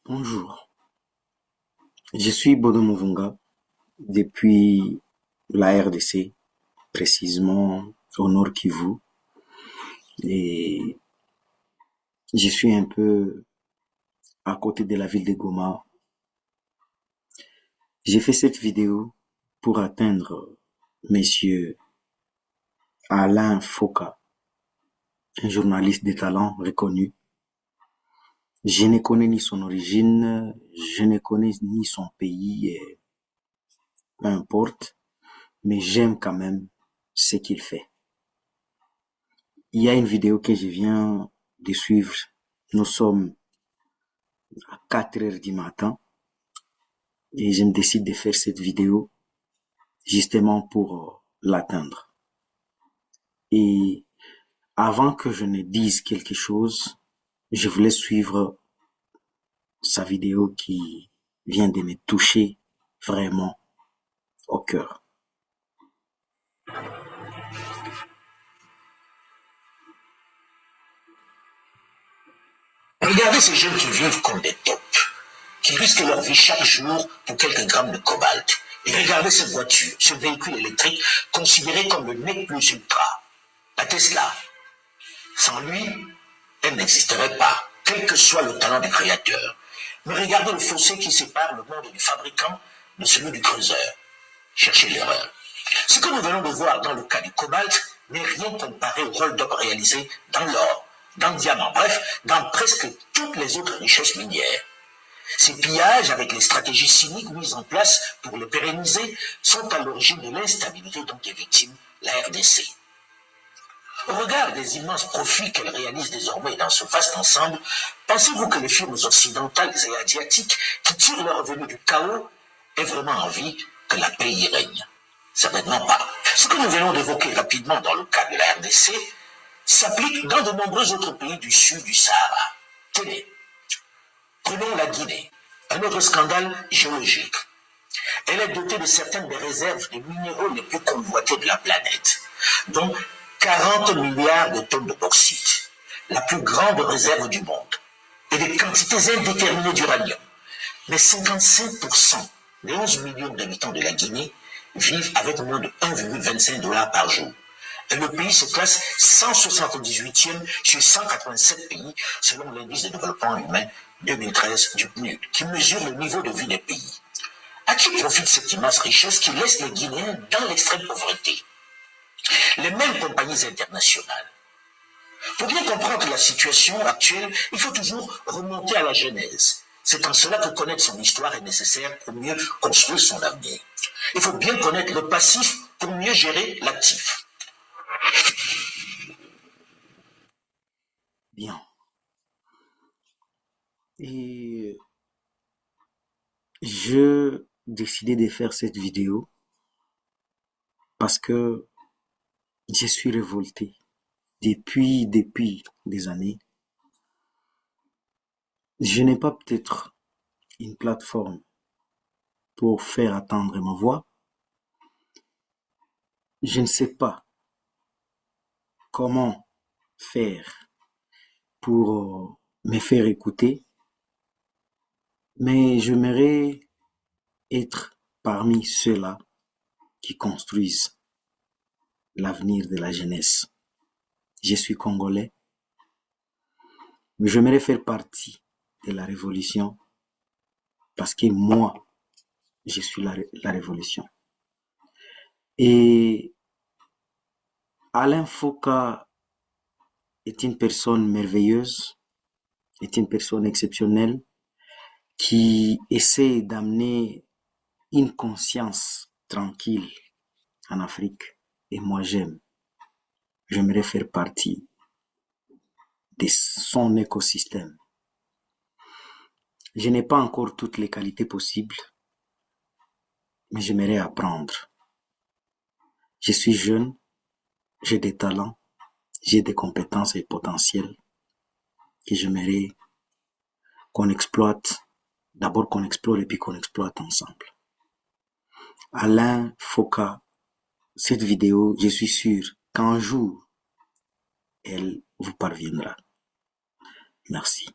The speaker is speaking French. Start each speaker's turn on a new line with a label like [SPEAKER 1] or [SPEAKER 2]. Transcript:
[SPEAKER 1] Bonjour, je suis Bodo Muvunga depuis la RDC, précisément au Nord Kivu, et je suis un peu à côté de la ville de Goma. J'ai fait cette vidéo pour atteindre Monsieur Alain Foka, un journaliste de talent reconnu. Je ne connais ni son origine, je ne connais ni son pays, et peu importe, mais j'aime quand même ce qu'il fait. Il y a une vidéo que je viens de suivre. Nous sommes à 4 heures du matin et je me décide de faire cette vidéo justement pour l'atteindre. Et avant que je ne dise quelque chose, je voulais suivre sa vidéo qui vient de me toucher vraiment au cœur.
[SPEAKER 2] Regardez ces jeunes qui vivent comme des taupes, qui risquent leur vie chaque jour pour quelques grammes de cobalt. Et regardez cette voiture, ce véhicule électrique considéré comme le nec plus ultra, la Tesla. Sans lui, elle n'existerait pas, quel que soit le talent du créateur. Mais regardez le fossé qui sépare le monde du fabricant de celui du creuseur. Cherchez l'erreur. Ce que nous venons de voir dans le cas du cobalt n'est rien comparé au hold-up réalisé dans l'or, dans le diamant, bref, dans presque toutes les autres richesses minières. Ces pillages, avec les stratégies cyniques mises en place pour les pérenniser, sont à l'origine de l'instabilité dont est victime la RDC. Au regard des immenses profits qu'elle réalise désormais dans ce vaste ensemble, pensez-vous que les firmes occidentales et asiatiques qui tirent leurs revenus du chaos aient vraiment envie que la paix y règne? Certainement pas. Ce que nous venons d'évoquer rapidement dans le cas de la RDC s'applique dans de nombreux autres pays du sud du Sahara. Tenez, prenons la Guinée, un autre scandale géologique. Elle est dotée de certaines des réserves des minéraux les plus convoités de la planète, dont 40 milliards de tonnes de bauxite, la plus grande réserve du monde, et des quantités indéterminées d'uranium. Mais 55% des 11 millions d'habitants de la Guinée vivent avec moins de 1,25 $ par jour. Et le pays se classe 178e sur 187 pays selon l'indice de développement humain 2013 du PNUD, qui mesure le niveau de vie des pays. À qui profite cette immense richesse qui laisse les Guinéens dans l'extrême pauvreté? Les mêmes compagnies internationales. Pour bien comprendre la situation actuelle, il faut toujours remonter à la genèse. C'est en cela que connaître son histoire est nécessaire pour mieux construire son avenir. Il faut bien connaître le passif pour mieux gérer l'actif.
[SPEAKER 1] Bien. Et je décidé de faire cette vidéo parce que je suis révolté depuis des années. Je n'ai pas peut-être une plateforme pour faire attendre ma voix. Je ne sais pas comment faire pour me faire écouter, mais j'aimerais être parmi ceux-là qui construisent l'avenir de la jeunesse. Je suis congolais, mais j'aimerais faire partie de la révolution parce que moi, je suis la révolution. Et Alain Foka est une personne merveilleuse, est une personne exceptionnelle qui essaie d'amener une conscience tranquille en Afrique. Et moi, j'aimerais faire partie de son écosystème. Je n'ai pas encore toutes les qualités possibles, mais j'aimerais apprendre. Je suis jeune, j'ai des talents, j'ai des compétences et potentiels que j'aimerais qu'on exploite, d'abord qu'on explore et puis qu'on exploite ensemble. Alain Foka, cette vidéo, je suis sûr qu'un jour, elle vous parviendra. Merci.